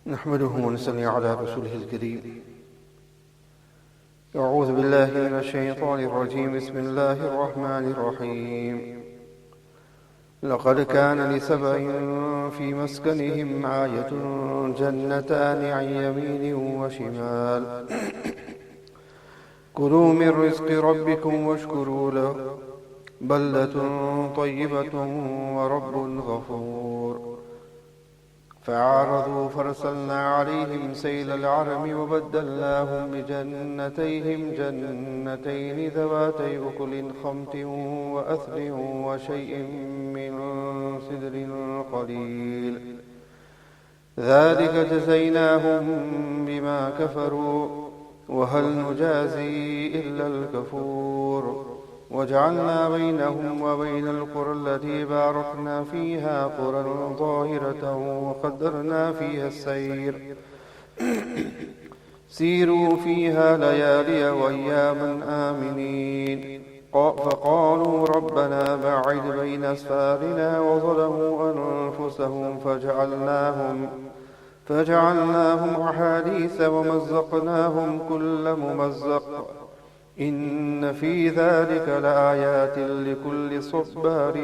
نحمده ونصلي على رسوله الكريم. أعوذ بالله من الشيطان الرجيم. بسم الله الرحمن الرحيم. لقد كان لسبأ في مسكنهم آية جنتان عن يمين وشمال كلوا من رزق ربكم واشكروا له بلدة طيبة ورب غفور. فأعرضوا فارسلنا عليهم سيل العرم وبدلناهم بجنتيهم جنتين ذواتي أكل خمط وأثل وشيء من سدر قليل ذلك جزيناهم بما كفروا وهل نجازي إلا الكفور. وجعلنا بينهم وبين القرى التي باركنا فيها قرى ظاهرة وقدرنا فيها السير سيروا فيها ليالي وأياما آمنين. فقالوا ربنا باعد بين أسفارنا وظلموا أنفسهم فجعلناهم أحاديث ومزقناهم كل ممزق إن في ذلك لآيات لكل صبار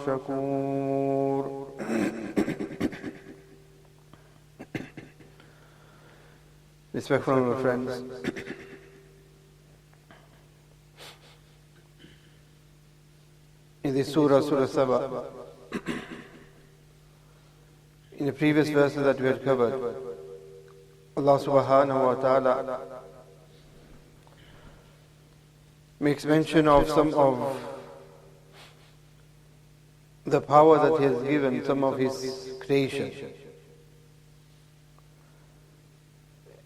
شكور. Respectful friends, in this Surah Saba, in the previous verses that we had covered, Allah subhanahu wa ta'ala makes mention of some of the power that He has given some of His creation.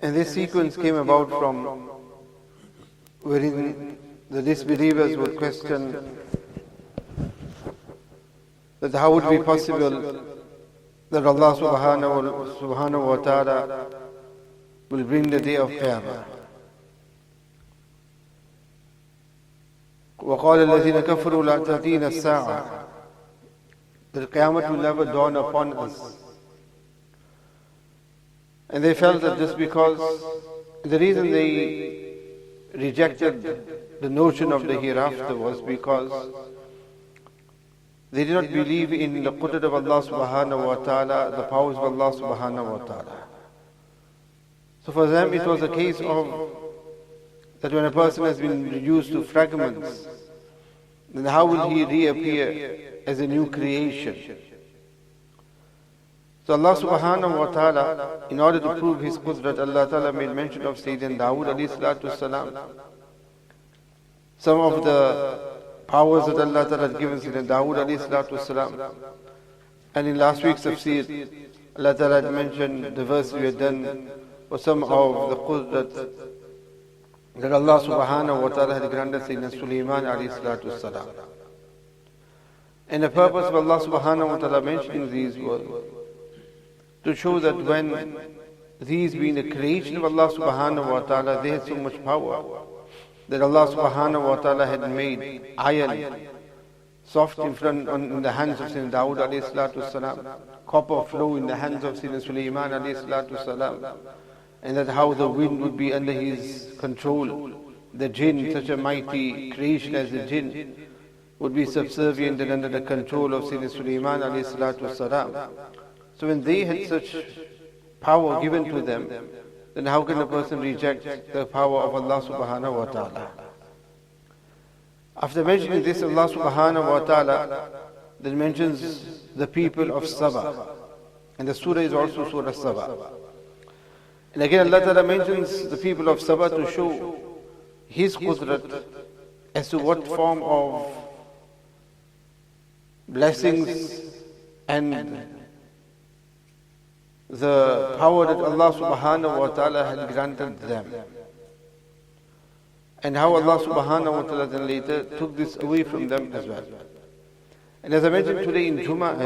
And this sequence came about from wherein the disbelievers would question that how would it be possible that Allah subhanahu wa ta'ala will bring the day of Qiyamah. وقال الذين كفروا لا تأتينا الساعة, that Qiyamah will never dawn upon us. And they felt that just because the reason they rejected the notion of the hereafter was because they did not believe in the qudrat of Allah subhanahu wa ta'ala, the powers of Allah subhanahu wa ta'ala. So for them it was a case of that when a person has been reduced to fragments, then how will he reappear as a new creation? So Allah subhanahu wa ta'ala, in order to prove His qudrat, Allah ta'ala made mention of Sayyidina Dawood alayhi salatu salam. Some of the powers that Allah ta'ala had given Sayyidina Dawood alayhi salatu salam. And in last week's tafsir, Allah ta'ala had mentioned the verse we had done for some of the qudrat that Allah subhanahu wa ta'ala had granted Sayyidina Sulaiman alayhi salatu salam. And the purpose of Allah subhanahu wa ta'ala mentioning these was to show that when these being the creation of Allah subhanahu wa ta'ala, they had so much power that Allah subhanahu wa ta'ala had made iron soft in the hands of Sayyidina Dawood alayhi salatu salam, copper flow in the hands of Sayyidina Sulaiman alayhi salatu salam, and that how the wind would be under his control. The jinn, such a mighty creation as the jinn, would be subservient and under the control of Sayyidina Sulaiman alayhi salatu salam. So when they had such power given to them, then how can a person reject the power of Allah subhanahu wa ta'ala? After mentioning this, Allah subhanahu wa ta'ala then mentions the people of Saba. And the surah is also Surah Saba. And again Allah ta'ala mentions the people of Saba to show His qudrat as to what form of blessings and the power that Allah subhanahu wa ta'ala had granted them. And how Allah subhanahu wa ta'ala then later took this away from them as well. And as I mentioned today in Jummah,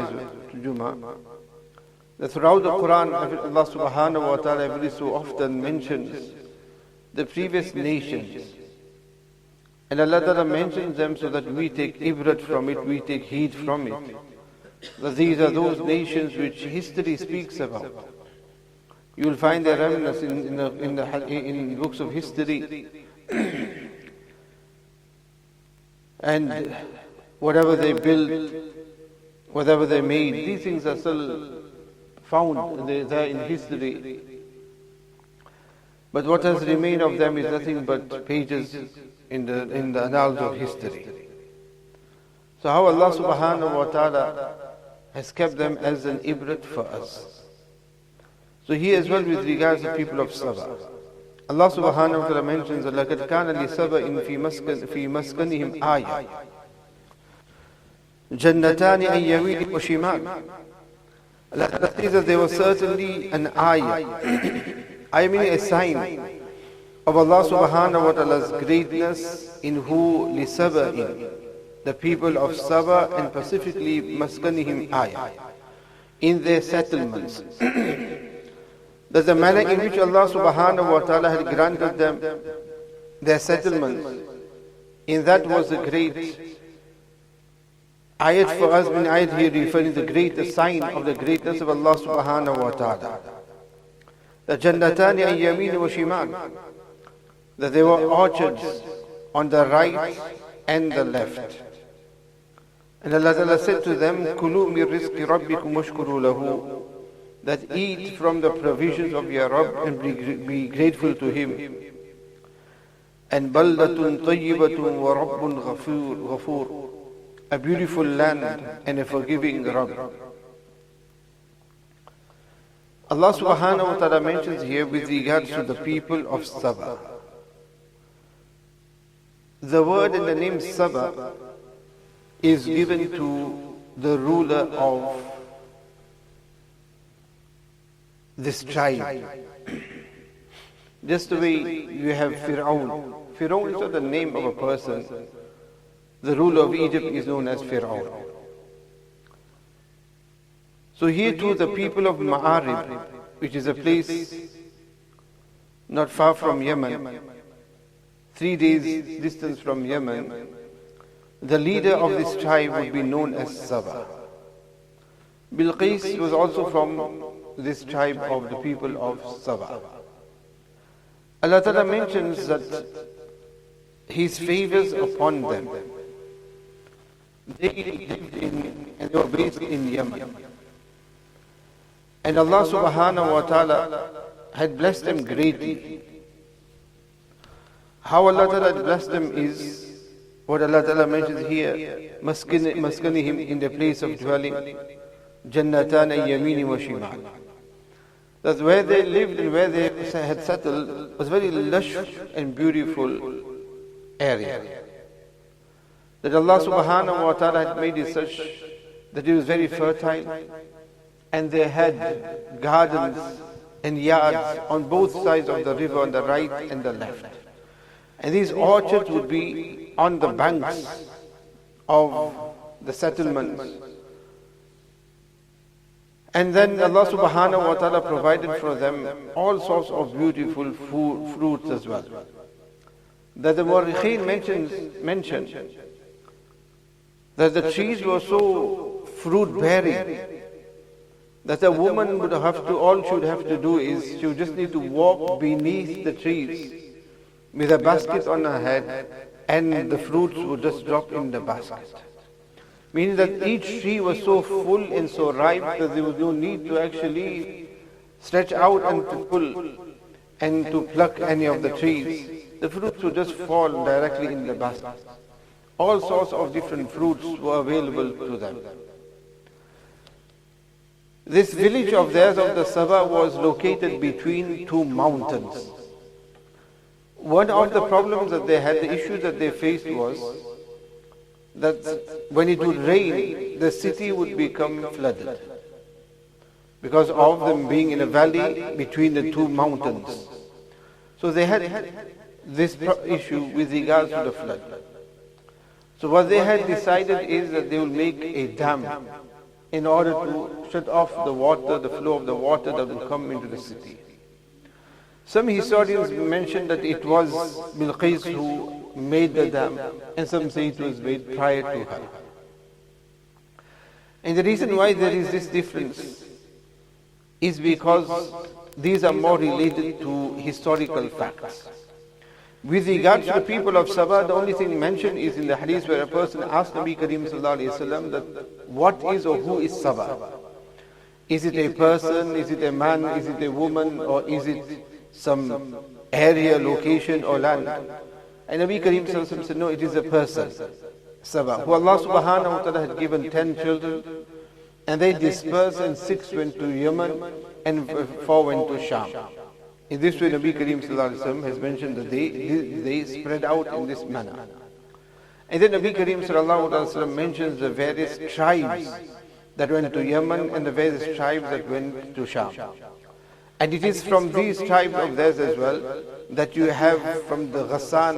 that throughout the Qur'an, Allah subhanahu wa ta'ala every so often mentions the previous nations. And Allah ta'ala mentions them so that we take ibrat from it, we take heed from it. That these are those nations which history speaks about. You will find their remnants in books of history. And whatever they built, whatever they made, these things are still found there in history. But what has remained of them is nothing but pages in the annals of history. So how Allah subhanahu wa ta'ala has kept them as an ibrat for us. So here as well with regards to people of Saba. Allah subhanahu wa ta'ala mentions, لَقَدْ كَانَ لِسَبَإٍ فِي مَسْكَنِهِمْ آيَةٌ جَنَّتَانِ أَنْ يَمِينٍ وَشِمَالٍ. Allah Ta'ala says that there was certainly an ayah. I mean a sign of Allah subhanahu wa ta'ala's greatness in who lisaba'in, the people of Saba, and specifically maskanihim ayah, in their settlements. That the manner in which Allah subhanahu wa ta'ala had granted them their settlements, in that was a great ayat for us. When ayat here referring to the great sign of the greatness of Allah subhanahu wa ta'ala. The Jannatani an Yameen wa Shimal, that there were orchards on the right and the left. And Allah Ta'ala said to them, Kulu min rizqi rabbikum washkuru lahu, that eat from the provisions of your Rabb and be grateful to Him. And baldatun tayyibatun wa rabbun ghafur, a beautiful land and a forgiving Rabb. Allah subhanahu wa ta'ala mentions here with regards to the people of Saba. The word and the name Saba is given to the ruler of this tribe. Just the way you have Fir'aun. Fir'aun is not the name of a person. The ruler of Egypt is known as Fir'aun. So here too the people of Ma'arib, which is a place not far from Yemen, 3 days distance from Yemen, the leader of this tribe would be known as Saba. Bilqis was also from this tribe of the people of Saba. Allah Ta'ala mentions that His favors upon them. They lived in and they were based in Yemen. And Allah subhanahu wa ta'ala had blessed them greatly. How Allah Ta'ala had blessed them is what Allah Ta'ala mentions here, maskanihim, in the place of dwelling, jannatan yamini wa shimal. That where they lived and where they had settled was very lush and beautiful area. That Allah subhanahu wa ta'ala had made it such that it was very fertile, and they had gardens and yards on both sides of the river, on the right and the left. And these orchards would be on the banks of the settlements. And then Allah subhanahu wa ta'ala provided for them all sorts of beautiful fruits as well. That the Mu'arrikheen mentioned that the trees were so fruit-bearing that a woman would have to, all she would have to do is she would just need to walk beneath the trees with a basket on her head, and the fruits would just drop in the basket. Meaning that each tree was so full and so ripe that there was no need to actually stretch out and to pull and to pluck any of the trees. The fruits would just fall directly in the basket. All sorts of different fruits were available to them. This village of theirs of the Saba was located between two mountains. One of the problems that they had, the issue that they faced was that when it would rain, the city would become flooded because of them being in a valley between the two mountains. So they had this issue with regards to the flood. So what they had decided is that they will make a dam in order to shut off the water, the flow of the water that will come into the city. Some historians mention that it was Bilqis who made the dam, and some say it was made prior to her. And the reason why there is this difference is because these are more related to historical facts. With regards to the people of Saba, the only thing mentioned is in the hadith where a person asked Nabi Kareem sallallahu alayhi wasallam that what is or who is Saba? Is it a person, is it a man, is it a woman, or is it some area, location or land? And Nabi Kareem sallallahu alayhi wasallam said, no, it is a person, Saba, who Allah subhanahu wa ta'ala had given 10 children, and they dispersed, and 6 went to Yemen and 4 went to Sham. In this way, Nabi Kareem sallallahu alayhi wa sallam has mentioned that they spread out in this manner. And then Nabi Kareem sallallahu alayhi wa sallam mentions the various tribes that went to Yemen and the various tribes that went to Sham. And it is from these tribes of theirs as well that you have from the Ghassan,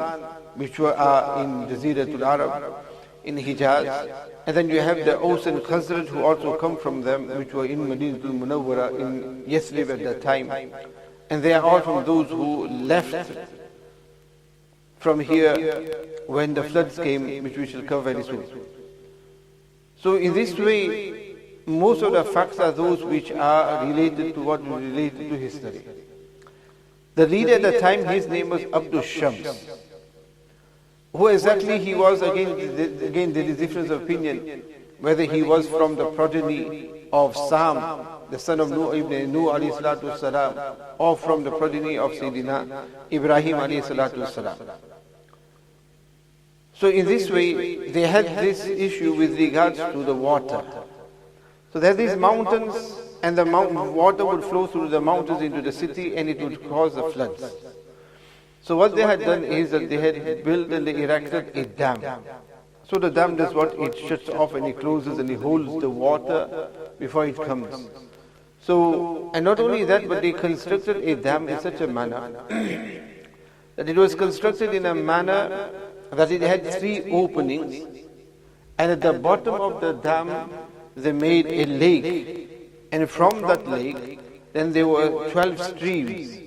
which were in Jaziratul Arab, in Hijaz, and then you have the Aus and Khazraj who also come from them, which were in Madinatul Munawwara, in Yathrib at that time. And they are all from those who left from here when the floods came, which we shall cover very soon. So in this way, most of the facts are those which are related to what is related to history. The leader at the time, his name was Abdul Shams. Who exactly he was, again there is difference of opinion, whether he was from the progeny of Sam, the son of Nuh ibn Nuh alayhi salatu wasalam, or from the progeny of Sayyidina Ibrahim alayhi salatu wasalam. So in this way, they had this issue with regards to the water. So there are these mountains, and the water would flow through the mountains into the city, and it would cause the floods. So what they had done is that they had built and they erected a dam. So the dam does what? It shuts off and it closes and it holds the water before it comes. So, and not only that, but they constructed a dam in such a manner that it was constructed in a manner that it had 3 openings, and at the bottom of the dam they made a lake, and from that lake then there were 12 streams.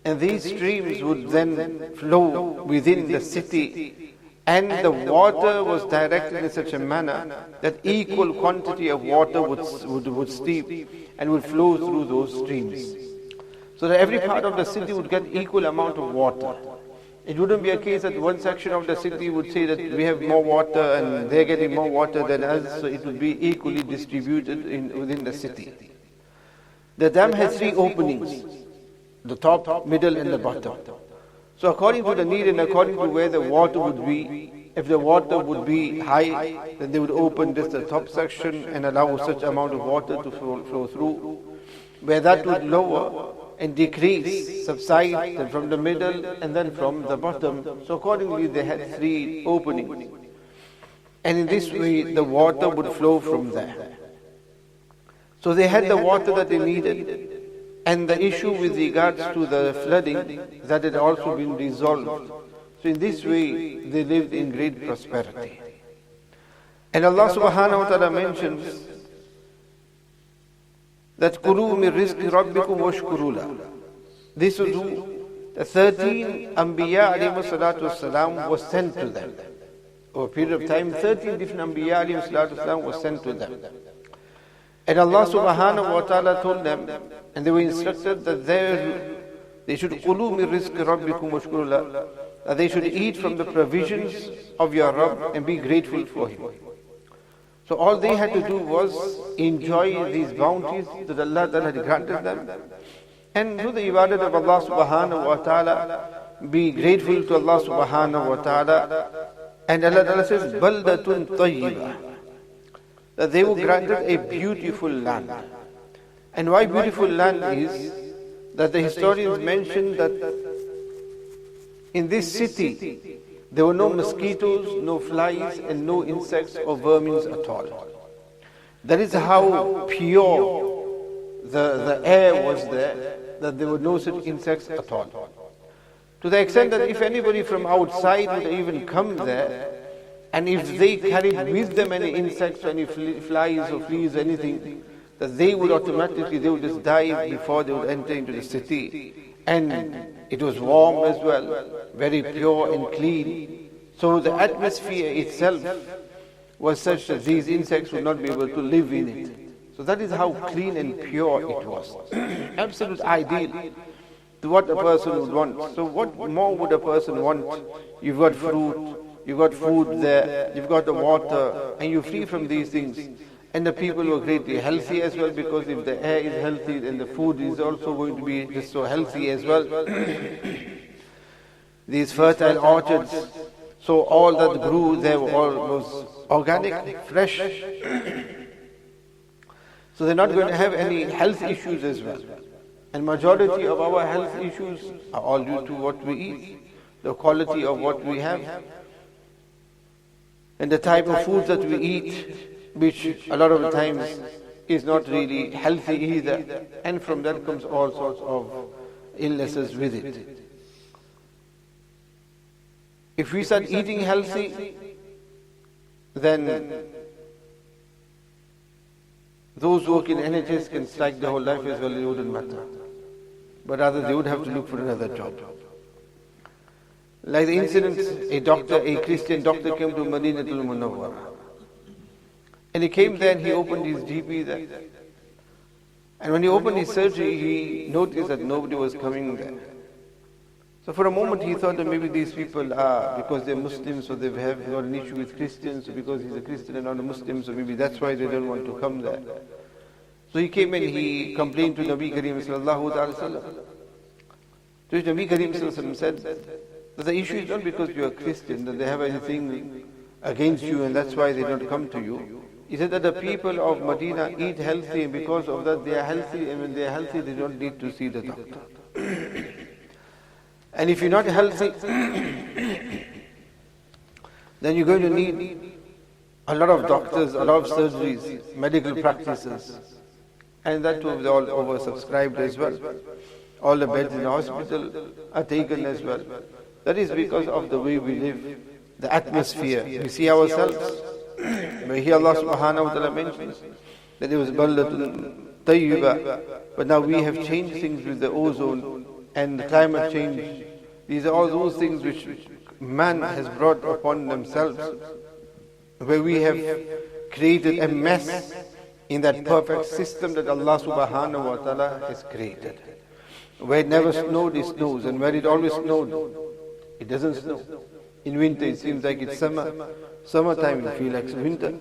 And these streams would then flow within the city, and the water was directed in such a manner that equal quantity of water would steep and would flow through those streams. So that every part of the city would get equal amount of water. It wouldn't be a case that one section of the city would say that we have more water and they're getting more water than us, so it would be equally distributed within the city. The dam has 3 openings: the top, middle and the bottom. So according to the need and according to where the water would be, if the water would be high, then they would open just the top section and allow such amount of water to flow through. Where that would lower and decrease, subside, then from the middle and then from the bottom. So accordingly they had 3 openings. And in this way the water would flow from there. So they had the water that they needed. And the issue with regards to the flooding, that had also been resolved. So in this way, they lived in great prosperity. And Allah subhanahu wa ta'ala mentions that كُلُوا مِن رِزْقِ رَبِّكُمْ وَاشْكُرُوا لَهُ. This was who? The 13 Anbiya alayhi salatu wasalam was sent to them. Over a period of time, 13 different Anbiya alayhi salatu wasalam was sent to them. And Allah subhanahu wa ta'ala told them, and they were instructed that they should قُلُوا مِن رِزْقِ رَبِّكُمْ وَاشْكُرُوا لَهُ, that they should eat from the provisions of your Rabb and be grateful for Him. So all they had to do was enjoy these bounties that Allah had granted them, and do the ibadat of Allah subhanahu wa ta'ala, be grateful to Allah subhanahu wa ta'ala. And Allah says, بَلْدَةٌ طَيِّبَةٌ, that they were granted a beautiful land. And why beautiful land is that the historians mention that in this city there were no mosquitoes, no flies and no insects or vermin at all. That is how pure the air was there, that there were no such insects at all. To the extent that if anybody from outside would even come there, and if they carried with them any insects or any flies or fleas or anything, that they would just die before they would enter into the city. And it was warm as well, very pure and clean. So the atmosphere itself was such that these insects would not be able to live in it. So that is how clean and pure it was. Absolute ideal to what a person would want. So what more would a person want? You've got fruit, you've got food there, you've got the water, and you're free from these things. And the people were greatly healthy as well, because if the air is healthy, then the food is also going to be just so healthy as well. These fertile orchards, so all that grew there was organic, fresh. So they're not going to have any health issues as well. And majority of our health issues are all due to what we eat, the quality of what we have, and the type of food that we eat, which a lot of the times is not really healthy either. And from that comes all sorts of illnesses with it. If we start eating healthy, then those who work in NHS can strike the whole life as well, it wouldn't matter. But rather they would have to look for another job. Like the incident, a Christian doctor came to Madinatul Munawwara. And he came there and he opened his GP there. And when he opened his surgery, he noticed that nobody was coming there. So for a moment he thought that maybe these people are, because they're Muslims, so they have got an issue with Christians, so because he's a Christian and not a Muslim, so maybe that's why they don't want to come there. So he came and he complained to Nabi Kareem sallallahu alaihi wasallam. So Nabi Kareem sallallahu alaihi wasallam said that the issue is not because you are Christian, that they have anything against you and that's why they don't come to you. He said that the people of Medina eat healthy, and because of that they are healthy, and when they are healthy they don't need to see the doctor. And if you're not healthy, then you're going to need a lot of doctors, a lot of surgeries, medical practices. And that too is all oversubscribed as well. All the beds in the hospital are taken as well. That is because of the way we live, the atmosphere. We see ourselves. But here Allah subhanahu wa ta'ala mentions that it was baldatun tayyiba. But now we have changed things with the ozone and the climate change. These are all those things which man has brought upon themselves, where we have created a mess in that perfect system that Allah subhanahu wa ta'ala has created. Where it never snowed, it snows, and where it always snowed, it doesn't snow. In winter it seems like it's summer, summertime you feel like winter.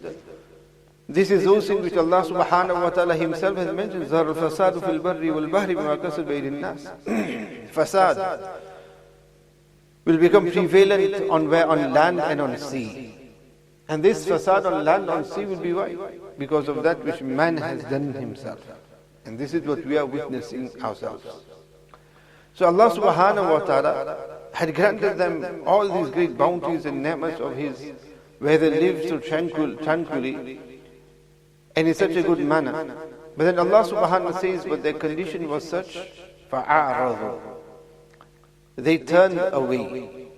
This is those things which Allah subhanahu wa ta'ala himself has mentioned. ظَهَرَ الْفَسَادُ فِي الْبَرِّ وَالْبَحْرِ بِمَا كَسَبَ أَيْدِي النَّاسِ. Fasad will become prevalent on land and on sea. And this fasad on land and sea will be why? Because of that which man has done himself. And this is what we are witnessing ourselves. So Allah subhanahu wa ta'ala had granted them all these great bounties and ni'mas of His, where they lived so tranquilly and in such a good manner. But then Allah subhanahu wa ta'ala says, but their condition was such, فَأَعْرَضُوا, they turned away.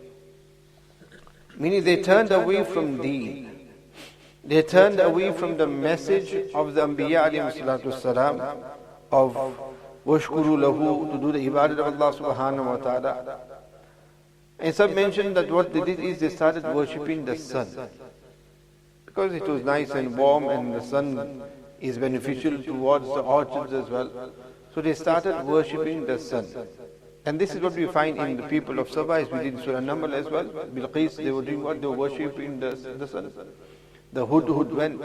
Meaning they turned away from deen. They turned away from the message of the Anbiya alayhi salatu salam of washkuru lahu, to do the ibadat of Allah subhanahu wa ta'ala. And some mentioned that what they did is they started worshipping the sun. Because it was nice and warm and the sun is beneficial towards the orchards as well. So they started worshipping the sun. And this is what we find in the people of Saba, as we did in Surah Naml as well. Bilqis, they were doing what? They were worshipping the sun. The Hudhud went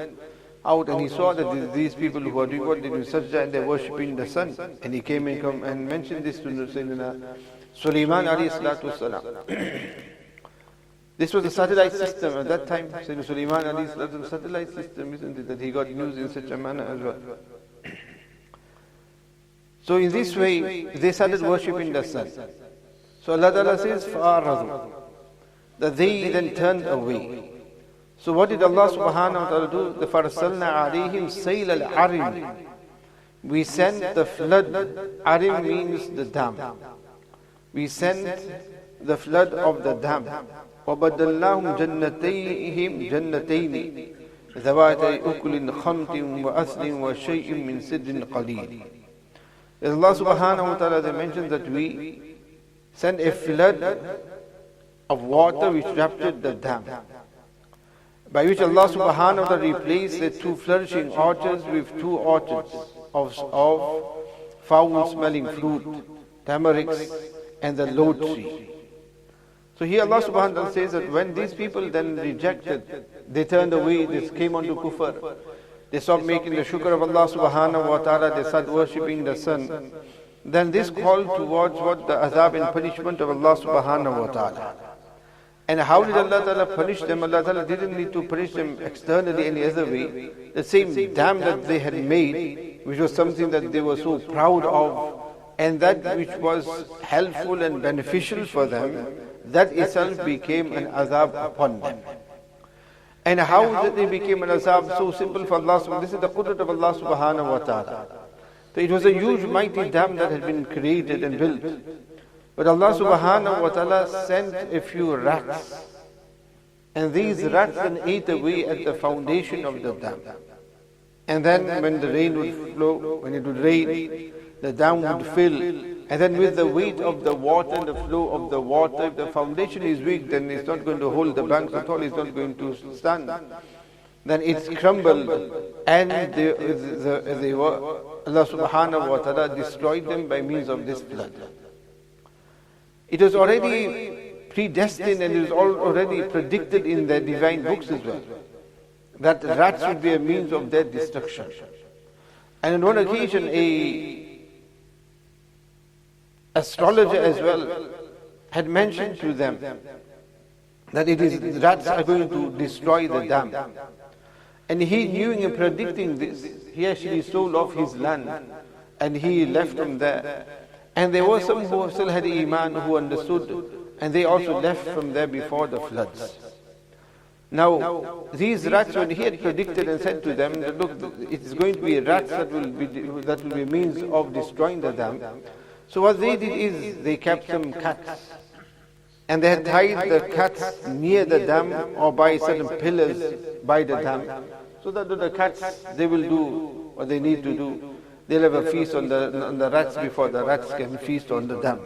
out and he saw that these people who are doing what? They do sajda and they are worshipping the sun. And he came and mentioned this to Sayyidina Sulaiman alayhi salatu wasalam. This was a satellite system at that time. Sayyidina Sulaiman alayhi salatu wasalam, satellite system, isn't it? That he got used in such a manner as well. So in this way, they started worshipping the sun. So Allah Ta'ala says, فَأَعْرَضُوا, that they then turned away. So what did Allah subhanahu wa ta'ala do? The فَأَرْسَلْنَا عَلَيْهِمْ سَيْلَ الْعَرِمِ, we sent the flood. Arim means the dam. We sent the flood of the dam. وَبَدَّلْنَاهُمْ جَنَّتَيْنِ ذَوَاتَيْ أُكُلٍ خَمْطٍ وَأَثْلٍ وَشَيْءٍ مِّن سِدْرٍ قَلِيلٍ. As Allah subhanahu wa ta'ala mentions that we sent a flood of water which ruptured the dam. by which Allah subhanahu wa ta'ala replaced the two flourishing orchards with two orchards of foul-smelling fruit, tamarisks, and the load tree. So here Allah subhanahu wa ta'ala says that when these people then rejected, they turned away, they came onto kufr, they stopped making the shukr of Allah subhanahu wa ta'ala, they started worshipping the sun, then this called towards what the azab and punishment of Allah subhanahu wa ta'ala. And how did Allah ta'ala punish them? Allah ta'ala didn't need to punish them externally any other way. The same dam that they had made, which was something that they were so proud of, and that which was helpful and beneficial for them, that itself became an azab upon them. And how did they became an azab? So simple for Allah subhanahu wa ta'ala. This is the qudrat of Allah subhanahu wa ta'ala. So it was a huge mighty dam that had been created and built. But Allah subhanahu wa ta'ala sent a few rats. And these rats then ate away at the foundation of the dam. And then when the rain would flow, when it would rain, the dam would fill. And then with the weight of the water and the flow of the water, if the foundation is weak, then it's not going to hold the banks at all, it's not going to stand. Then it's crumbled, and they were, Allah subhanahu wa ta'ala destroyed them by means of this flood. It was already predestined and it was already predicted in the divine books as well, that rats would be a means of their destruction. And on one occasion, a astrologer as well had mentioned to them that rats are going to destroy the dam. And he knew in predicting this, he actually sold off his land and he left from there. And there were some who still had iman, who understood, and they also left from there before the floods. Now, these rats, when he had predicted and said to them that look, it is going to be rats that will be means of destroying the dam. So what they did is they kept some cats, and they had tied the cats near the dam or by certain pillars by the dam, so that the cats, they will do what they need to do. They'll have a feast on the rats before the rats can feast on the dam.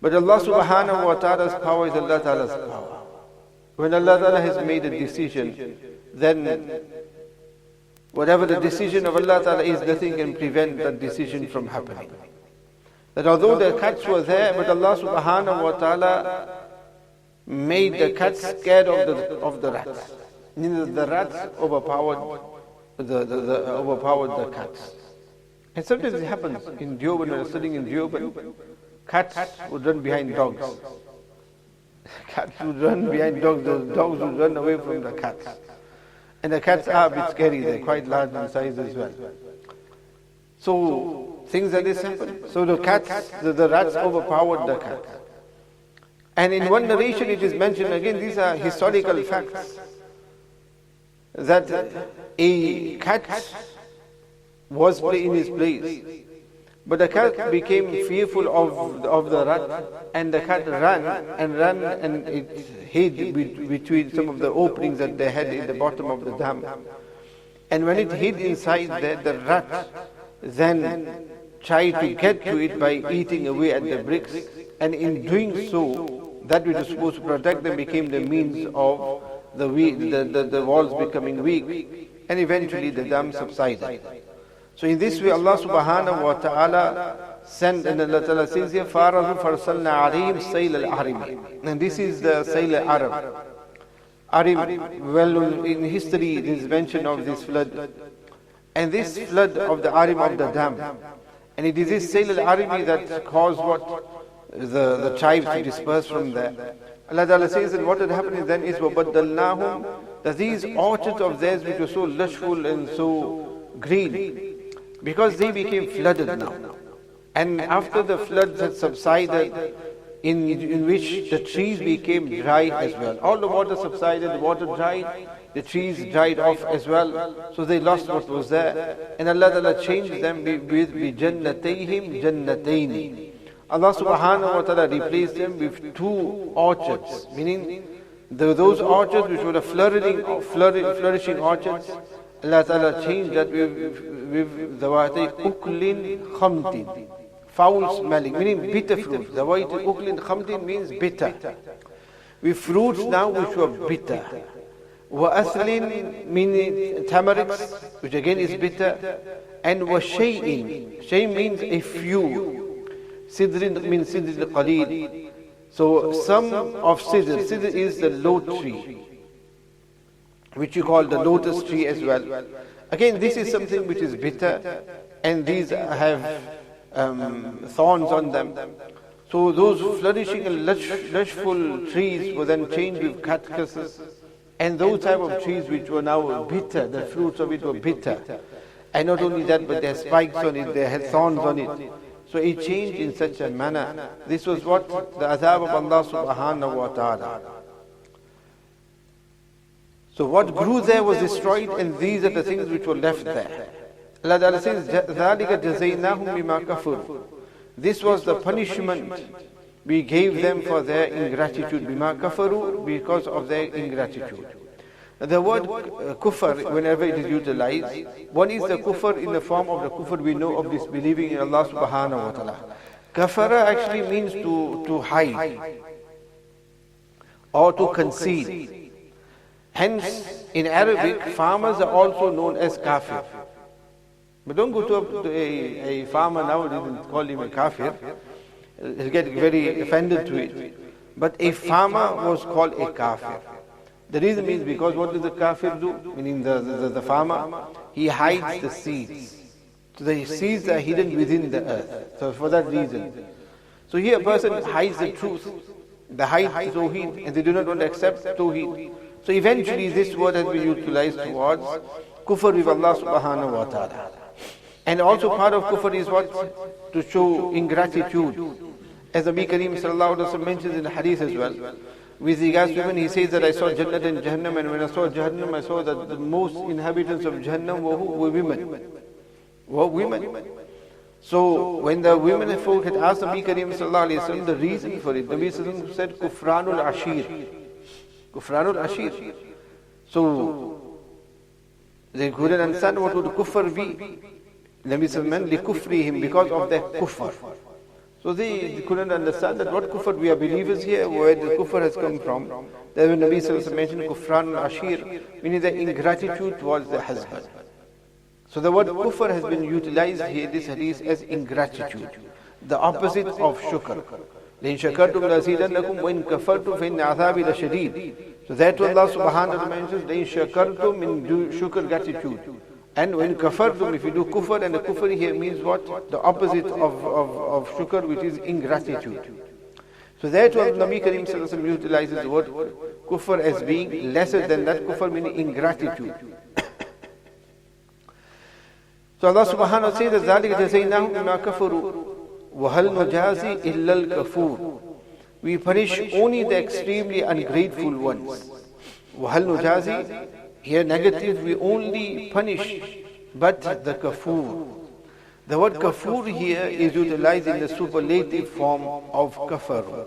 But Allah subhanahu wa ta'ala's power is Allah ta'ala's power. When Allah ta'ala has made a decision, then whatever the decision of Allah ta'ala is, nothing can prevent that decision from happening. That although the cats were there, but Allah subhanahu wa ta'ala made the cats scared of the rats. The rats overpowered the cats. And sometimes it happens in Job, when we are sitting in Job, cats would run behind dogs. Cats would run behind dogs, the dogs would run away from the cats. And the cats are a bit scary, they're quite large in size as well. So things like this happen. So the rats overpowered the cats. And in one narration it is mentioned, again these are historical facts, that a cat was in his place, but the cat became fearful of the rat, and the cat ran and it hid between some of the openings that they had in the bottom of the dam. And when it hid inside there, the rat then tried to get to it by eating away at the bricks, and in doing so, that which was supposed to protect them became the means of the walls becoming weak, and eventually the dam subsided. So in this way Allah subhanahu wa ta'ala sent, and Allah ta'ala says here, فَارَضُ فَرْسَلْنَا عَلَيْهِمْ سَيْلَ الْعَرِمِ. And this is the Sayl al-Arab. Arim, well in history there is mention of this flood. And this flood of the Arim of the dam. And it is this Sayl al-Arimi that caused the tribes to disperse from there. Allah Ta'ala says that what had happened then is وَبَدَّلْنَاهُمْ, that these orchards of theirs which were so lushful and so green, because they became flooded now. And after the floods had subsided, in which the trees became dry as well. All the water subsided, the water dried, the trees dried off as well, so they lost what was there. And Allah Ta'ala changed them with بِجَنَّتَيْهِمْ جَنَّتَيْنِ. Allah subhanahu wa ta'ala replaced them with two orchards, meaning those orchards which were the flourishing orchards, Allah ta'ala changed that with zawati uklin khamtin, foul smelling, meaning bitter fruit. Zawati uklin khamtin means bitter. With fruits now which were bitter. وَأَثْلٍ meaning tamarix, which again is bitter, and وَشَيْءٍ, shay means a few, sidrin means sidr qaleel. So some of sidr, sidr is the low tree, which you call the lotus tree as well. Again, this is something which is bitter, and these have thorns on them. So those flourishing and lushful trees were then changed with cactuses, and those type of trees which were now bitter, the fruits of it were bitter. And not only that, but they had spikes on it, they had thorns on it. So it changed in such a manner. This was what the azab of Allah subhanahu wa ta'ala. So what grew there was destroyed, and these are the things which were left there. Allah Ta'ala says, ذَلِكَ جَزَيْنَاهُمْ بِمَا كَفُرُوا. This was the punishment we gave them for their ingratitude. بِمَا كَفَرُوا, because of their ingratitude. The word kufr, whenever it is utilized, one is the kufr in the form of the kufr we know of disbelieving in Allah subhanahu wa ta'ala. Kafara actually means to hide or to conceal. Hence, in Arabic, farmers are also known as kafir. But don't go to a farmer nowadays and call him a kafir. He'll get very offended to it. But a farmer was called a kafir. The reason is because what does the kafir do? Meaning the farmer, he hides the seeds. So the seeds are hidden within the earth. So for that reason. So here a person hides the truth. They hide Tawheed, and they do not want to accept Tawheed. So eventually this word has been utilized towards kufr with Allah subhanahu wa ta'ala. And also part of kufr is what? To show ingratitude. As Nabi Kareem sallallahu alaihi wasallam mentions in the hadith as well. With regards to women, he says that I saw Jannat and Jahannam, and when I saw Jahannam, I saw that the most inhabitants of Jahannam were women. So when the women folk had asked Nabi Kareem sallallahu alaihi wasallam the reason for it, Nabi sallallahu alaihi wasallam said, Kufranul Ashir. Kufranul Ashir. So they couldn't understand what would kufr be. Nabi sallallahu alaihi wasallam, likufrihim, because of their kufr. So they couldn't understand that what kufr, we are believers here, where the kufr has come from. Then when Nabi sallallahu alaihi wasallam mentioned kufran al-ashir, meaning the ingratitude towards the husband. So the word kufr has been utilized here, this hadith, as ingratitude, the opposite of shukr. لَإِن شَكَرْتُمْ لَأَزِيدَنَّكُمْ وَإِن كَفَرْتُمْ فَإِنَّ عَذَابِي لَشَدِيدٌ. So that what Allah subhanahu wa ta'ala mentions, لَإِن شَكَرْتُمْ, in shukr, gratitude. And when kafartum, if you do kufr, and the kufr here means what? The opposite of shukr, which is ingratitude. So that's what Nabi Kareem sallallahu alaihi wasallam utilizes the word kufr as being lesser than that kufr, meaning ingratitude. So Allah subhanahu wa ta'ala says, ذَلِكَ جَزَيْنَاهُمْ بِمَا كَفَرُوا وَهَلْ نُجَازِي إِلَّا الْكَفُورِ. We punish only the extremely ungrateful ones. وَهَلْ نُجَازِي, here negative, we only punish, but the kafur. The word kafur here is utilized in the superlative form of kafar,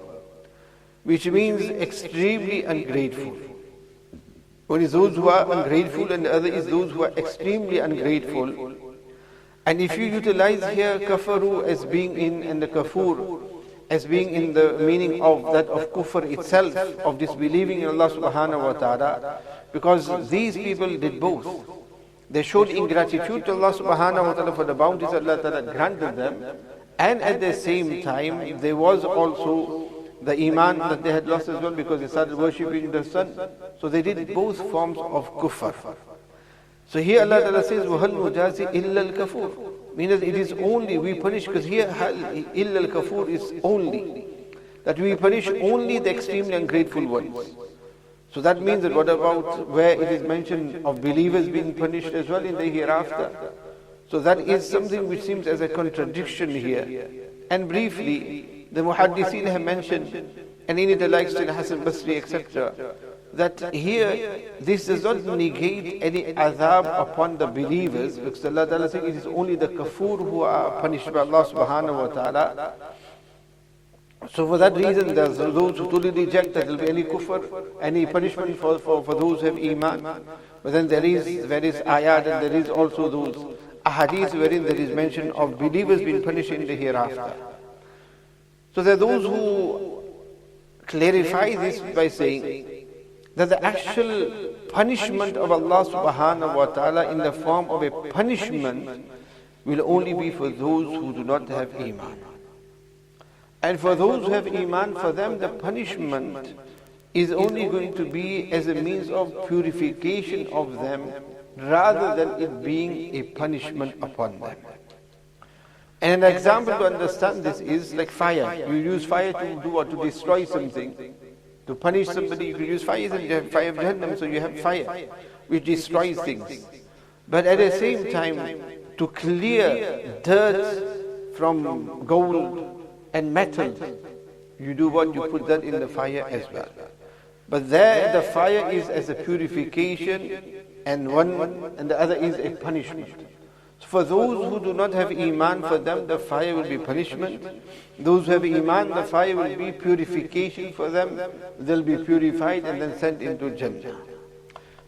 which means extremely ungrateful. One is those who are ungrateful, and the other is those who are extremely ungrateful. And if you utilize here kafaru as being in, and the kafur as being in the meaning of that of kufr itself, of disbelieving in Allah subhanahu wa ta'ala, because these people did both. They showed ingratitude to Allah subhanahu wa ta'ala for the bounties Allah ta'ala granted them, and at the same time there was also the iman that they had lost as well, because they started worshipping the sun. So they did both forms of kufr. So here Allah ta'ala says, وَهَلْ نُجَازِي إِلَّا الْكَفُورِ, means it is only, we punish, because here إِلَّا الْكَفُورِ is only, that we punish only the extremely ungrateful ones. So that means that what about where it is mentioned of believers being punished as well in the hereafter? So that is something which seems as a contradiction here. And briefly, the muhaddithin have mentioned, and in the likes of Hassan Basri, etc., that here this does not negate any azab upon the believers, because Allah Ta'ala says it is only the kafur who are punished by Allah subhanahu wa ta'ala. So for that reason, there's those who totally reject that there will be any kufr, any punishment for those who have iman. But then there is various ayat, and there is also those ahadith wherein there is mention of believers being punished in the hereafter. So there are those who clarify this by saying that the actual punishment of Allah subhanahu wa ta'ala in the form of a punishment will only be for those who do not have Iman. And for those who have Iman, for them the punishment is only going to be as a means of purification of them, rather than it being a punishment upon them. And an example to understand this is like fire. You use fire to do what? To destroy something. To punish somebody, you can use fire, and you have fire of Jahannam, so you have fire which destroys things. But at the same time, to clear dirt from gold and metal, you do what? You put that in the fire as well. But there the fire is as a purification, and the other is a punishment. So for those who do not have Iman, for them the fire will be punishment. Those who have Iman, the fire will be purification for them. They'll be purified and then sent into Jannah.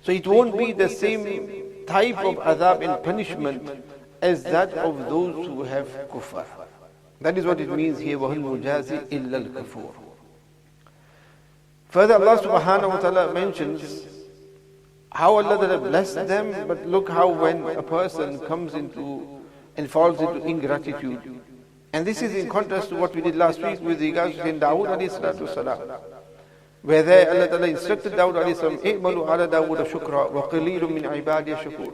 So it won't be the same type of adab and punishment as that of those who have kufr. That is what it means here, وَهُ الْمُجَازِ إِلَّا الْكَفُورِ. Further, Allah subhanahu wa ta'ala mentions how Allah Ta'ala blessed them, but look how when a person comes into and falls into ingratitude. And this is in contrast to what we did last week with regards to Dawood alayhi salatu wasalam, where there Allah Ta'ala instructed Dawood alayhi salam, "I'malu ala Dawood shukra wa qalilun min ibadiya shakur."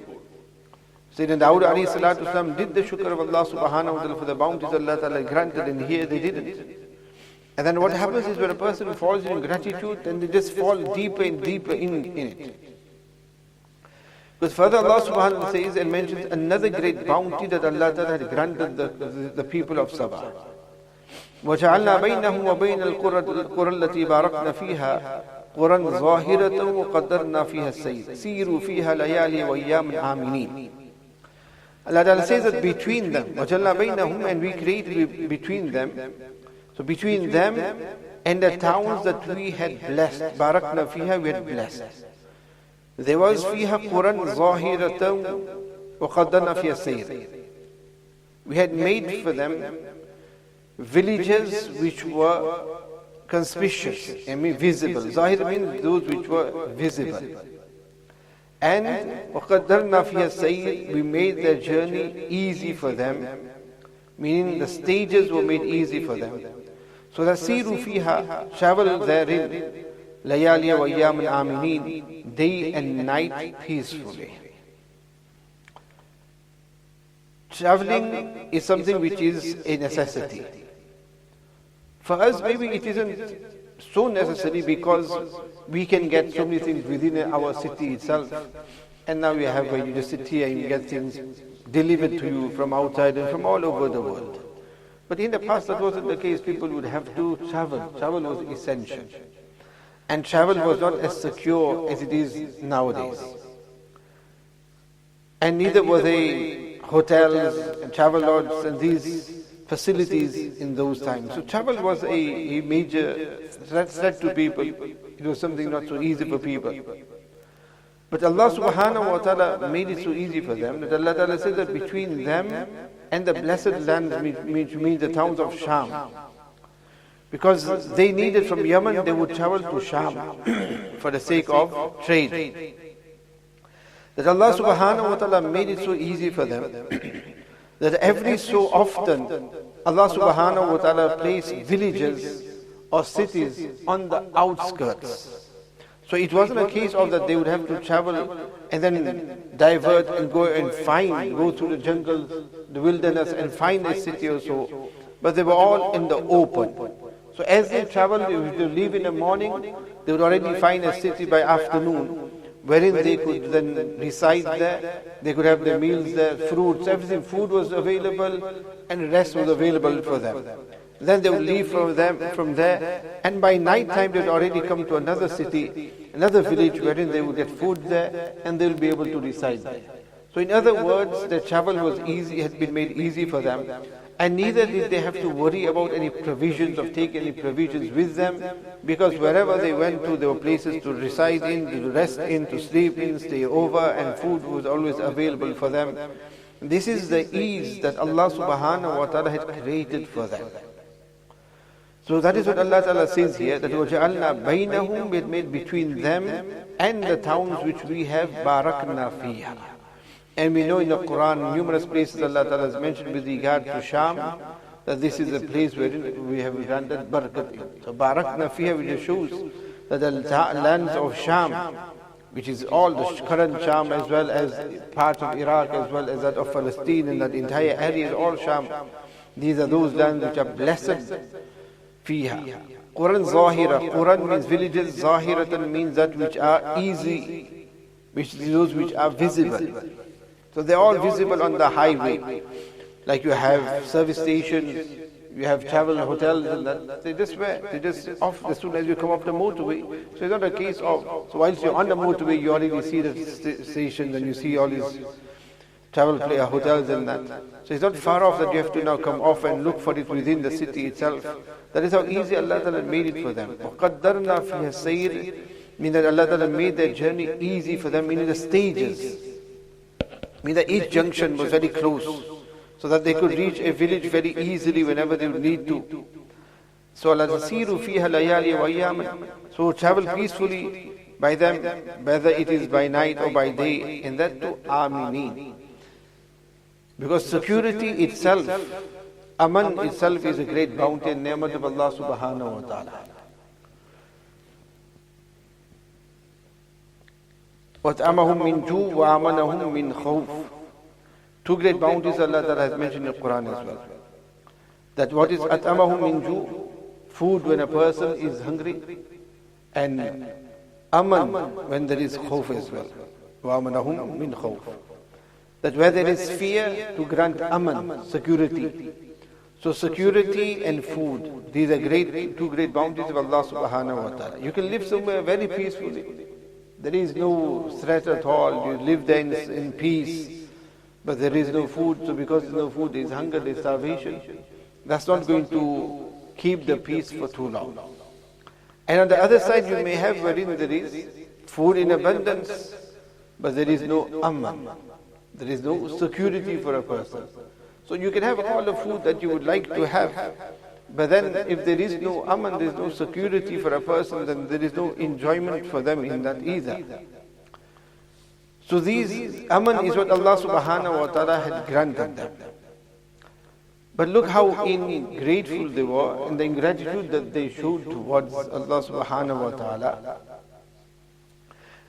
Sayyidina Dawood alayhi salatu wasalam did the shukr of Allah subhanahu wa ta'ala for the bounties Allah Ta'ala granted, and here they didn't. And then what happens is when a person falls in gratitude, then they just fall deeper and deeper in it. Because further Allah subhanahu wa ta'ala says and mentions another great bounty that Allah Ta'ala had granted the people of Saba. وَجَعَلْنَا بَيْنَهُمْ وَبَيْنَ الْقُرَى الَّتِي بَارَكْنَا فِيهَا قُرًى ظَاهِرَةً وَقَدَّرْنَا فِيهَا السَّيْرَ سِيرُوا فِيهَا لَيَالِي وَأَيَّامًا آمِنِينَ. Allah Ta'ala says that between them, وَجَعَلْنَا بَيْنَهُمْ, and we created between them, so between them and the towns that we had blessed, بَارَكْنَا فِيهَا, we had blessed. There was فِيهَا قُرًى ظَاهِرَةً وَقَدَّرْنَا فِيهَا السَّيْرَ. We had made for them villages which were conspicuous, I mean visible. Zahir means those which were visible. And وَقَدَّرْنَا فِيهَا السَّيْرَ, we made their journey easy for them, meaning the stages were made easy for them. So that سِيرُوا فِيهَا, travel therein, لَيَالِيَ وَأَيَّامًا آمِنِينَ, day and night peacefully. Traveling is something which is a necessity. For us, maybe it isn't so necessary because we can get so many things within our city itself. And now we have where you just sit here and you get things delivered to you from outside and from all over the world. But in the past, that wasn't the case. People would have to travel. Travel was essential. And travel was not as secure as it is nowadays. And neither were they hotels and travel lodges and these facilities in those times. So travel was a major threat to people. It was something not so easy for people. But Allah subhanahu wa ta'ala made it so easy for them that Allah Ta'ala said that between them and the blessed lands, which means the towns of Sham, because they needed from Yemen, they would travel to Sham for the sake of trade. That Allah subhanahu wa ta'ala made it so easy for them that every so often Allah subhanahu wa ta'ala placed villages or cities on the outskirts. So it wasn't a case of that they would have to travel and then divert and go through the jungles, the wilderness and find a city or so. But they were all in the open. So as they traveled, they would leave in the morning, they would already find a city by afternoon, wherein they could then reside there, they could have their meals there, fruits, everything, food was available and rest was available for them. Then they would leave from there, and by night time they would already come to another city, another village wherein they would get food there and they will be able to reside there. So in other words, their travel was easy, had been made easy for them, and neither did they have to worry about any provisions, of taking any provisions with them, because wherever they went to, there were places to reside in, to rest in, to sleep in, stay over, and food was always available for them. This is the ease that Allah subhanahu wa ta'ala had created for them. So that is what Allah Ta'ala says here, that وَجَعَلْنَا بَيْنَهُمْ, we had made between them and the towns which we have barakna fiha. And we know in the Quran, numerous places Allah Ta'ala has mentioned with regard to Sham, that this is a place where we have granted barakat. So barakna fiha, which shows that the lands of Sham, which is all the current Sham as well as parts of Iraq as well as that of Palestine, and that entire area is all Sham. These are those lands which are blessed. Fiha. Quran Zahira. Quran means villages. Zahiratan means that which are easy, which those which are visible. So they are all visible on the highway. Like you have service stations, you have travel hotels, and that they just off as soon as you come off the motorway. So it's not a case of, so whilst you're on the motorway, you already see the stations and you see all these travel hotels and that. So it's not far off that you have to now come off and look for it within the city itself. That is how easy Allah Ta'ala made it for them. وَقَدَّرْنَا فِيهَا السَّيْرِ, meaning that Allah Ta'ala made their journey easy for them, meaning the stages. Meaning that each junction was very close, so that they could reach a village very easily whenever they would need to. So Allah تَسِيرُ فِيهَا لَيَالِي وَأَيَّامًا, so travel peacefully by them, whether it is by night or by day, and that too aminin. Because security itself, Aman itself, is a great bounty and ni'mat of Allah subhanahu wa ta'ala. وَأَطْعَمَهُم مِّن جُوعٍ وَآمَنَهُم مِّن خَوْفٍ. Two great bounties Allah Ta'ala has mentioned in the Quran as well. That what is أَطْعَمَهُم مِّن جُوعٍ, food when a person is hungry, and Aman when there is khawf as well. وَآمَنَهُم مِّن خَوْفٍ. That where there is fear, to grant Aman, security. So security and food, these are two great bounties of Allah subhanahu wa ta'ala. You can live somewhere very peacefully. There is no threat at all. You live there in peace. But there is no food. So because there is no food, there is hunger, there is starvation. That's not going to keep the peace for too long. And on the other side, you may have wherein there is food in abundance, but there is no Aman. There is no security for a person. So you can have all the food that you would like to have, but then if there is no Aman, there is no security for a person, then there is no enjoyment for them in that either. So these Aman is what Allah subhanahu wa ta'ala had granted them. But look how ingrateful they were, and the ingratitude that they showed towards Allah subhanahu wa ta'ala.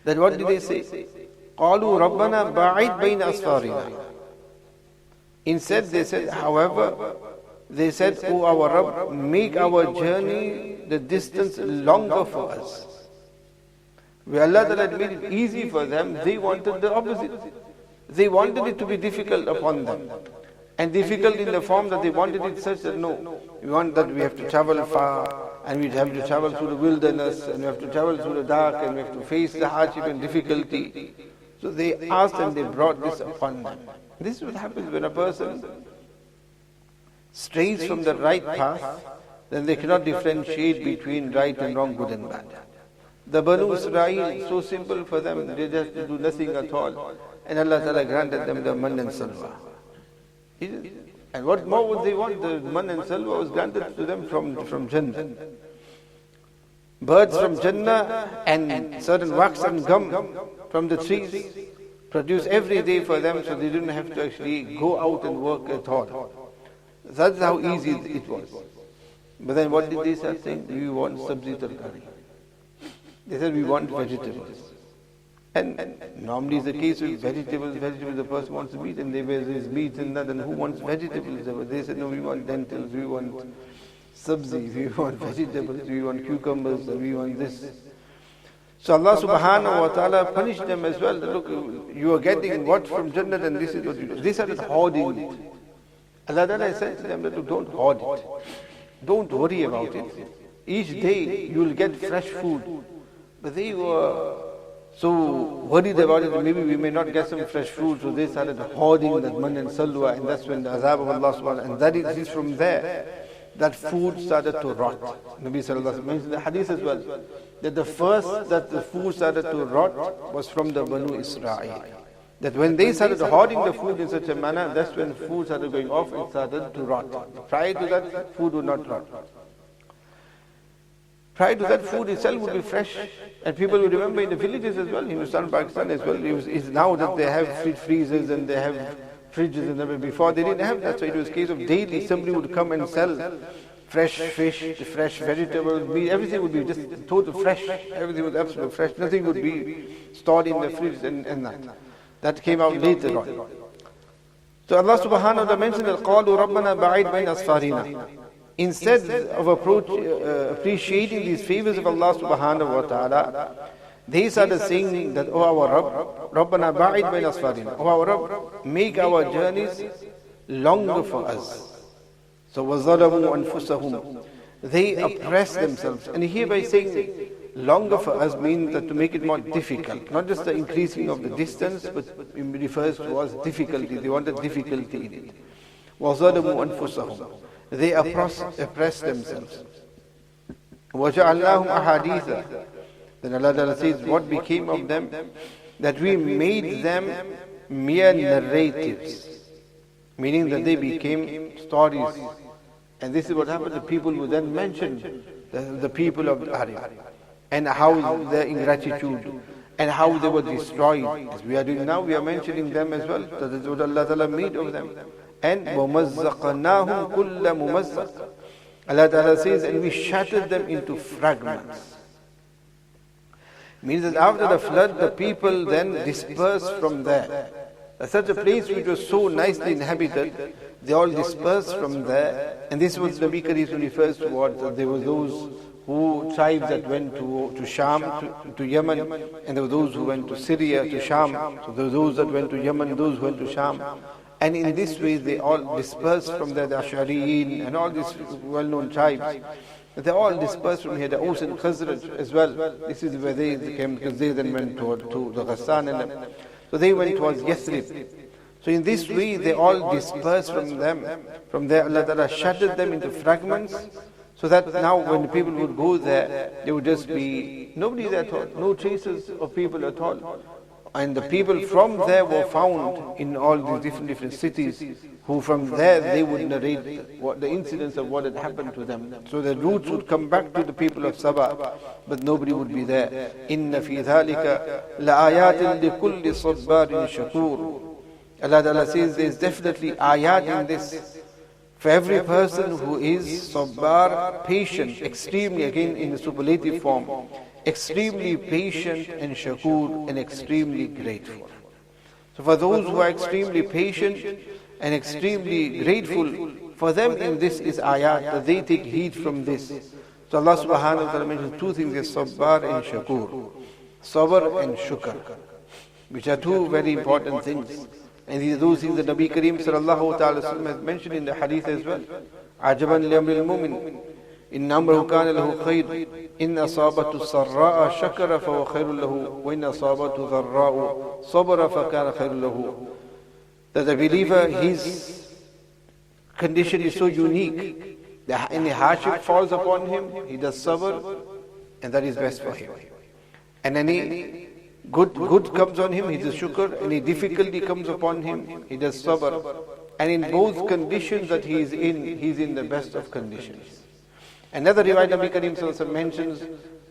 That what did they say? قَالُوا رَبَّنَا بَعِدْ بَيْنَ أَصْفَارِنَا. Instead they said, however, they said, "O our Rabb, make our journey, the distance longer for us." Where Allah had made it easy for them, they wanted the opposite. They wanted it to be difficult upon them. And difficult in the form that they wanted it such that no, we want that we have to travel far, and we have to travel through the wilderness, and we have to travel through the dark, and we have to face the hardship and difficulty. So they asked and they brought this upon them. This is what happens when a person strays from the right path, then they cannot differentiate between right and wrong, good and bad. The Banu Israel, so simple for them, they just do nothing at all. And Allah Ta'ala granted them the man and salwa. And what more would they want? The man and salwa was granted to them from Jannah. Birds from Jannah and certain wax and gum from the trees produce every day for them, so they didn't have to actually go out and work at all. That's how easy it was. But then what did they start saying? We want sabzi tarkari. They said we want vegetables. And normally it's the case with vegetables, the person wants meat, and there is meat and that, and who wants vegetables? They said, no, we want lentils, we want sabzi, we want vegetables, we want cucumbers, and we want this. So Allah subhanahu wa ta'ala punished them as well. Look, you are getting what from Jannah, and this is what you do. They started hoarding it. Allah Ta'ala said to them, look, don't hoard it. Don't worry about it. Each day you will get fresh food. But they were so worried about it, maybe we may not get some fresh food, so they started hoarding that man and salwa, and that's when the azab of Allah subhanahu wa ta'ala, and that is from there that food started to rot. Nabi sallallahu alaihi wasallam mentioned the hadith as well, that the first that the food started to rot was from the Banu Israel. That when they started hoarding the food in such a manner, that's when food started going off and started to rot. Prior to that, food would not rot. Prior to that, food itself would be fresh, and people would remember in the villages as well, Hindustan, Pakistan as well. It's now that they have freezers and they have fridges and everything. Before they didn't have that, so it was a case of daily somebody would come and sell fresh fish, fresh vegetables, meat, everything would be just total fresh. Everything was absolutely fresh. Nothing would be stored in the fridge and that. That came out later on. So Allah subhanahu wa ta'ala mentioned that قَالُوا رَبَّنَا بَعِدْ بَيْنَ أَصْفَارِنَا. Instead of appreciating these favors of Allah subhanahu wa ta'ala, they started saying that, "Oh our Rabb, Rabbana ba'id bayn asfarina." Oh our Rabb, make our journeys longer for us. So وَظَلَمُوا أَنفُسَهُمْ. They oppress themselves. And here by saying longer for us means that to make it more difficult. Not just the increasing of the distance, but it refers towards difficulty. They wanted difficulty in it. وَظَلَمُوا أَنفُسَهُمْ. They oppress themselves. وَجَعَلْنَاهُمْ أَحَادِيثًا. Then Allah Ta'ala says, what became of them? That we made them mere narratives. Meaning that they became stories. And this is what happened. The people who then mentioned the people of Arab, and how their ingratitude, and how they were destroyed. As we are doing now, we are mentioning them as well. That is what Allah Ta'ala made of them. And وَمَزَّقَنَاهُمْ كُلَّ مُمَزَّقٍ. Allah Ta'ala says, and we shattered them into fragments. Means that after the flood, the people then dispersed from there. Such a place which was so nicely inhabited, they all dispersed from there. And this was the Nabi Kareem refers towards, that there were those tribes that went to Sham, to Yemen, and there were those who went to Syria, to Sham. So there were those that went to Yemen, those who went to Sham. And in this way, they all dispersed from there, the Ash'ariyin and all these well-known tribes. They all dispersed from here, the Aus and Khazraj as well. This is where they came, because they then went to the Ghassan and them. So they went towards Yathrib. So in this way, they all dispersed from them. From there, Allah Ta'ala shattered them into fragments, so that now when people would go there, there would just be nobody there at all, no traces of people at all. And the people from there were found in all these different cities, who from there they would narrate what the incidents of what had happened to them. So the roots would come back to the people of Saba, but nobody would be there. Inna fi dhalika la'ayatin likulli sabbarin shakur. Allah Ta'ala says there is definitely ayat in this for every person who is sabbar, patient, extremely, again in the superlative form, extremely patient and shakur, and extremely grateful. So for those who are extremely patient and extremely grateful, for them in this is ayat, that they take heed from this. So Allah subhanahu wa ta'ala mentions two things, is sabbar and shakur. Sabr and shukr, which are two very important things. And these are those things that Nabi Kareem sallallahu ta'ala has mentioned in the hadith as well. Ajaban li amril mu'min. إن أمره كان له خير إن أصابته سراء شكر فهو خير له وإن أصابته ضراء صبر فكان خير له. That the believer, his condition is so unique. Any hardship falls upon him, he does sabr, and that is best for him. And any good comes on him, he does shukr. Any difficulty comes upon him, he does sabr. And in both conditions that he is in, he is in the best of conditions. Another riwayat Nabi Kareem Sallallahu Alaihi Wasallam mentions,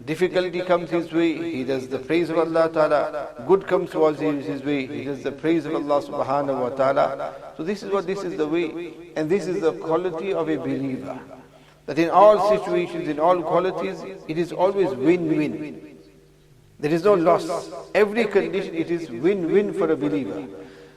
difficulty comes his way, he does the praise of Allah Ta'ala. Good comes towards his way, he does the praise of Allah Subhanahu Wa Ta'ala. So this is the way, and this is the quality of a believer. That in all situations, in all qualities, it is always win-win. There is no loss. Every condition, it is win-win for a believer.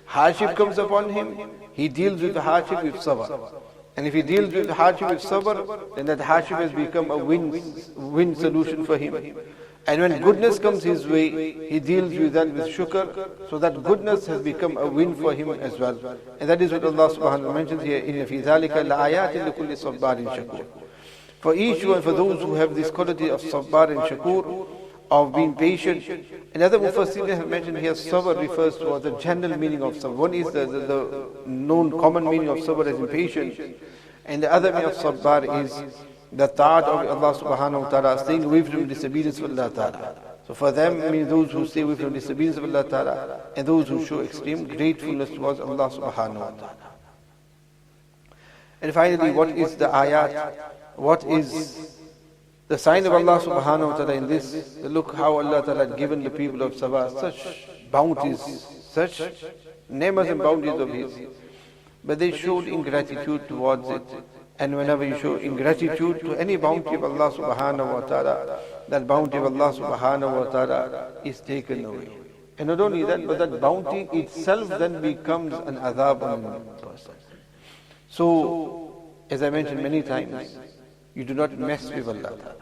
Hardship comes upon him, he deals with the hardship with sabr. And if he deals with hardship with sabr, then that hardship has become a win solution for him. And when goodness comes his way, he deals with that with shukr, so that goodness has become a win for him as well. And that is what Allah subhanahu wa ta'ala mentions here, Inna fi dhalika la'ayatin likulli sabbarin shakur. For each one, for those who have this quality of sabbar and shakur, of being patient. Another Mufassirin have mentioned here, sabr refers to the general meaning of sabr. One is the known common meaning of sabr as in patient, and the other meaning of sabbar is the ta'at of Allah subhanahu wa ta'ala, staying away from disobedience of Allah ta'ala. So for them, means those who stay away from disobedience of Allah ta'ala, and those who show extreme gratefulness towards Allah subhanahu wa ta'ala. And finally, what is the ayat? What is The sign of Allah subhanahu wa ta'ala in this, look how Allah ta'ala had given the people of Saba such bounties, such ne'mas and bounties of His. But they showed ingratitude towards it. And whenever you show ingratitude to any bounty of Allah subhanahu wa ta'ala, that bounty of Allah subhanahu wa ta'ala is taken away. And not only that, but that bounty itself then becomes an adhab on a person. So, as I mentioned many times, you do not mess with Allah ta'ala.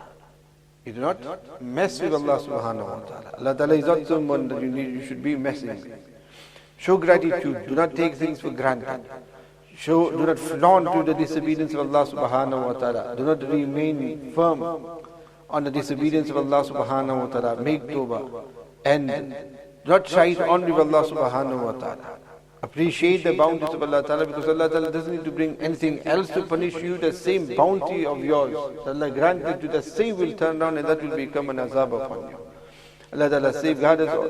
You do not mess with Allah subhanahu wa ta'ala. Allah ta'ala is not someone that you should be messing with. Show gratitude. Do not take things for granted. Do not flaunt to the disobedience of Allah subhanahu wa ta'ala. Do not remain firm on the disobedience of Allah subhanahu wa ta'ala. Make tawbah. And do not try it on with Allah subhanahu wa ta'ala. Appreciate the bounties of Allah ta'ala, because Allah ta'ala doesn't need to bring anything else to punish you. The same bounty of yours, Allah granted to the same will turn around and that will become an azab upon you. Allah ta'ala safeguard us all.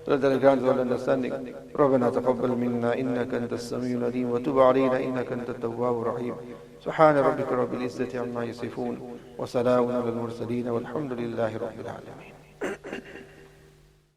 Allah ta'ala grants all understanding. رَبَّنَا تَقَبَّلْ مِنَّا إِنَّكَ أَنْتَ السَّمِيعُ الْعَلِيمُ وَتُبْ عَلَيْنَا إِنَّكَ أَنْتَ التَّوَّابُ الرَّحِيمُ سُبْحَانَ رَبِّكَ رَبِّ الْعِزَّةِ عَمَّا يَصِفُونَ وَسَلَامٌ عَلَى الْمُرْسَلِينَ وَالْحَمْدُ لِلَّهِ رَبِّ الْعَالَمِينَ.